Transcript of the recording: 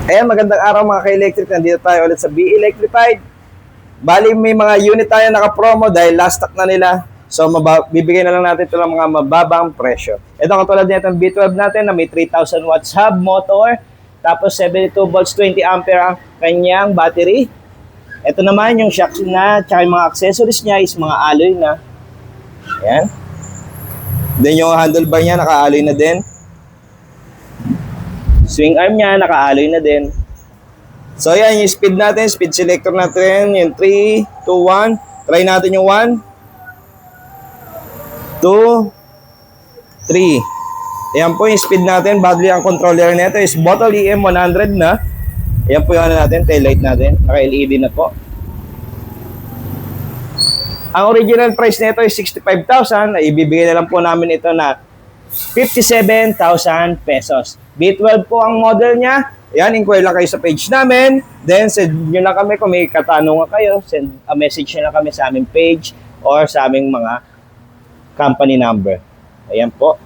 Ayan, magandang araw mga ka-electric. Nandito tayo ulit sa BE Electrified. Bali, may mga unit tayo naka-promo dahil last stock na nila. So, bibigay na lang natin ito ng mga mababang presyo. Ito, katulad nito ang B12 natin na may 3,000 watts hub motor. Tapos, 72 volts, 20 ampere ang kanyang battery. Ito naman yung shocks na, tsaka yung mga accessories niya is mga alloy na. Ayan. Then, yung handlebar niya, naka-alloy na din. Swing arm niya, naka-alloy na din. So, yan, yung speed natin, speed selector natin, yung 3, 2, 1. Try natin yung 1, 2, 3. Ayan po yung speed natin. Badly ang controller nito is Bottle EM100 na. Ayan po yung ano natin, tail light natin. Naka-LED na po. Ang original price nito is 65,000. Ibibigay na lang po namin ito na 57,000 pesos. B12 po ang model niya. Yan, inquire lang kayo sa page namin. Then, send nyo lang kami kung may katanungan kayo. Send a message nyo lang kami sa aming page or sa aming mga company number. Ayan po.